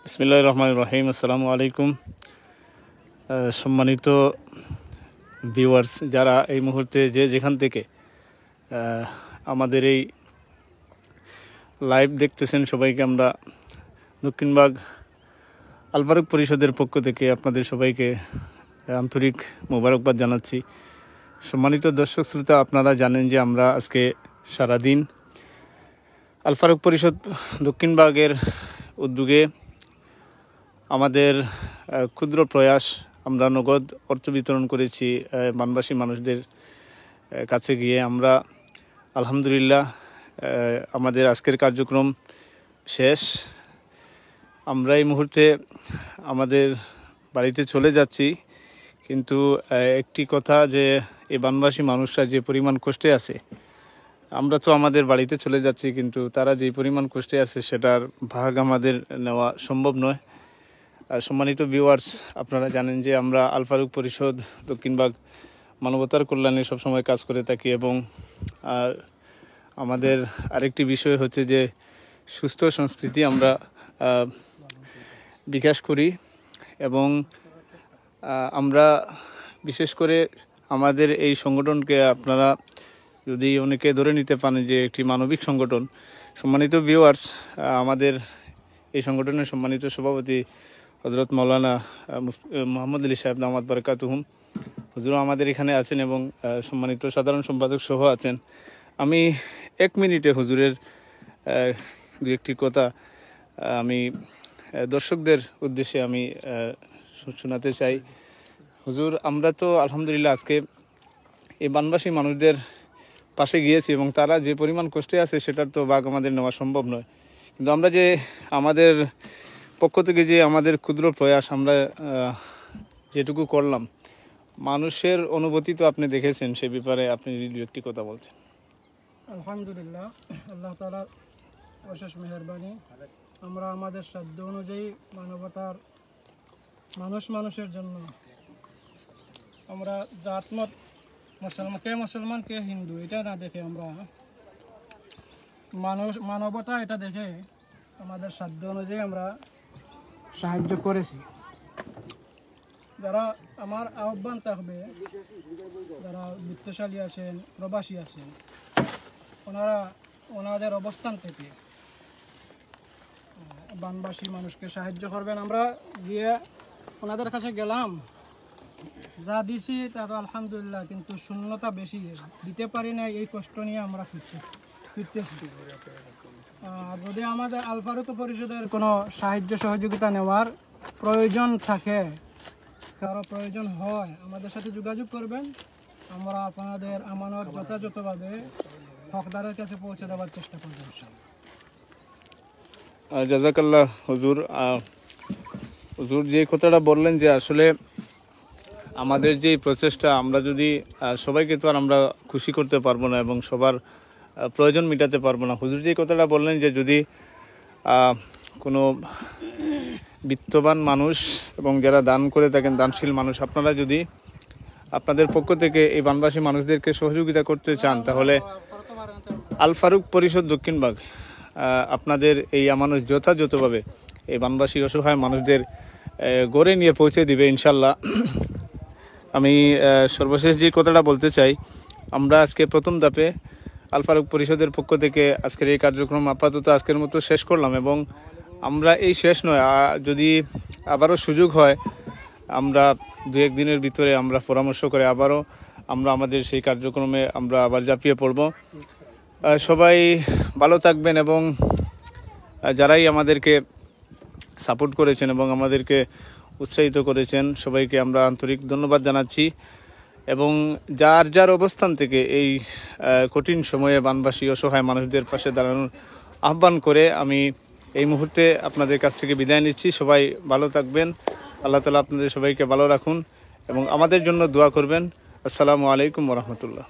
বিসমিল্লাহির রহমানির রহিম। আসসালামু আলাইকুম। সম্মানিত ভিউয়ার্স, যারা এই মুহূর্তে যেখান থেকে আমাদের এই লাইভ দেখতেছেন, সবাইকে আমরা দক্ষিণবাগ আল ফারুক পরিষদের পক্ষ থেকে আপনাদের সবাইকে আন্তরিক মোবারকবাদ জানাচ্ছি। সম্মানিত দর্শক শ্রোতা, আপনারা জানেন যে আমরা আজকে সারাদিন আল ফারুক পরিষদ দক্ষিণবাগের উদ্যোগে আমাদের ক্ষুদ্র প্রয়াস আমরা নগদ অর্থ বিতরণ করেছি বানবাসী মানুষদের কাছে গিয়ে। আমরা আলহামদুলিল্লাহ আমাদের আজকের কার্যক্রম শেষ। আমরা এই মুহূর্তে আমাদের বাড়িতে চলে যাচ্ছি, কিন্তু একটি কথা, যে এই বানবাসী মানুষরা যে পরিমাণ কষ্টে আছে, আমরা তো আমাদের বাড়িতে চলে যাচ্ছি, কিন্তু তারা যে পরিমাণ কষ্টে আছে সেটার ভাগ আমাদের নেওয়া সম্ভব নয়। সম্মানিত ভিউয়ার্স, আপনারা জানেন যে আমরা আল ফারুক পরিষদ দক্ষিণবাগ মানবতার কল্যাণে সবসময় কাজ করে থাকি, এবং আমাদের আরেকটি বিষয় হচ্ছে যে সুস্থ সংস্কৃতি আমরা বিকাশ করি, এবং আমরা বিশেষ করে আমাদের এই সংগঠনকে আপনারা যদি অনেকে ধরে নিতে পারেন যে একটি মানবিক সংগঠন। সম্মানিত ভিউয়ার্স, আমাদের এই সংগঠনের সম্মানিত সভাপতি হজরত মৌলানা মোহাম্মদ আলী সাহেব দামাত বারাকাতুহুম হুজুর আমাদের এখানে আছেন, এবং সম্মানিত সাধারণ সম্পাদক সহ আছেন। আমি 1 মিনিটে হুজুরের দু একটি কথা আমি দর্শকদের উদ্দেশ্যে আমি শোনাতে চাই। হুজুর, আমরা তো আলহামদুলিল্লাহ আজকে এই বানবাসী মানুষদের পাশে গিয়েছি, এবং তারা যে পরিমাণ কষ্টে আছে সেটার তো ভাগ আমাদের নেওয়া সম্ভব নয়, কিন্তু আমরা যে আমাদের পক্ষ থেকে যে আমাদের ক্ষুদ্র প্রয়াস আমরা যেটুকু করলাম, মানুষের অনুভূতি তো আপনি দেখেছেন, সে ব্যাপারে আপনি যদি একটি কথা বলছেন। আলহামদুলিল্লাহ, আল্লাহ তাআলার অশেষ মেহেরবানি। আমরা আমাদের সাধ্য অনুযায়ী মানবতার মানুষের জন্য আমরা জাতমত মুসলমান কে হিন্দু এটা না দেখে আমরা মানবতা এটা দেখে আমাদের সাধ্য অনুযায়ী আমরা সাহায্য করেছি। যারা আমার আহ্বান থাকবে, যারা বিত্তশালী আছেন, প্রবাসী আছেন, ওনাদের অবস্থান থেকে বানবাসী মানুষকে সাহায্য করবেন। আমরা গিয়ে ওনাদের কাছে গেলাম, যা দিছি তা তো আলহামদুলিল্লাহ, কিন্তু শূন্যতা বেশি, দিতে পারি না, এই কষ্ট নিয়ে আমরা ফিরতেছি। যদি আমাদের আল ফারুক পরিষদের কোনো সাহায্য সহযোগিতা নেওয়ার প্রয়োজন থাকে, কারো প্রয়োজন হয়, আমাদের সাথে যোগাযোগ করবেন। আমরা আপনাদের আমানত যথাযথভাবে হকদারের কাছে পৌঁছে দেওয়ার চেষ্টা করব। জাযাকাল্লাহ হুজুর। হুজুর যে কথাটা বললেন, যে আসলে আমাদের যে প্রচেষ্টা, আমরা যদি সবাইকে তো আর আমরা খুশি করতে পারবো না, এবং সবার প্রয়োজন মেটাতে পারবো না। হুজুর যে কথাটা বললেন, যে যদি কোনো বিত্তবান মানুষ এবং যারা দান করে থাকেন, দানশীল মানুষ, আপনারা যদি আপনাদের পক্ষ থেকে এই বানবাসী মানুষদেরকে সহযোগিতা করতে চান, তাহলে আল ফারুক পরিষদ দক্ষিণবাগ আপনাদের এই আমানত যথাযথভাবে এই বানবাসী অসহায় মানুষদের গড়ে নিয়ে পৌঁছে দিবে ইনশাল্লাহ। আমি সর্বশেষ যে কথাটা বলতে চাই, আমরা আজকে প্রথম ধাপে আল ফারুক পরিষদের পক্ষ থেকে আজকের এই কার্যক্রম আপাতত আজকের মতো শেষ করলাম, এবং আমরা এই শেষ নয়, যদি আবারও সুযোগ হয়, আমরা 2-1 দিনের ভিতরে আমরা পরামর্শ করে আবারও আমরা আমাদের সেই কার্যক্রমে আমরা আবার ঝাঁপিয়ে পড়ব। সবাই ভালো থাকবেন, এবং যারাই আমাদেরকে সাপোর্ট করেছেন এবং আমাদেরকে উৎসাহিত করেছেন, সবাইকে আমরা আন্তরিক ধন্যবাদ জানাচ্ছি। এবং যার অবস্থান থেকে এই কঠিন সময়ে বানবাসী অসহায় মানুষদের পাশে দাঁড়ানোর আহ্বান করে আমি এই মুহূর্তে আপনাদের কাছ থেকে বিদায় নিচ্ছি। সবাই ভালো থাকবেন, আল্লাহ তাআলা আপনাদের সবাইকে ভালো রাখুন, এবং আমাদের জন্য দোয়া করবেন। আসসালামু আলাইকুম ওয়া রাহমাতুল্লাহ।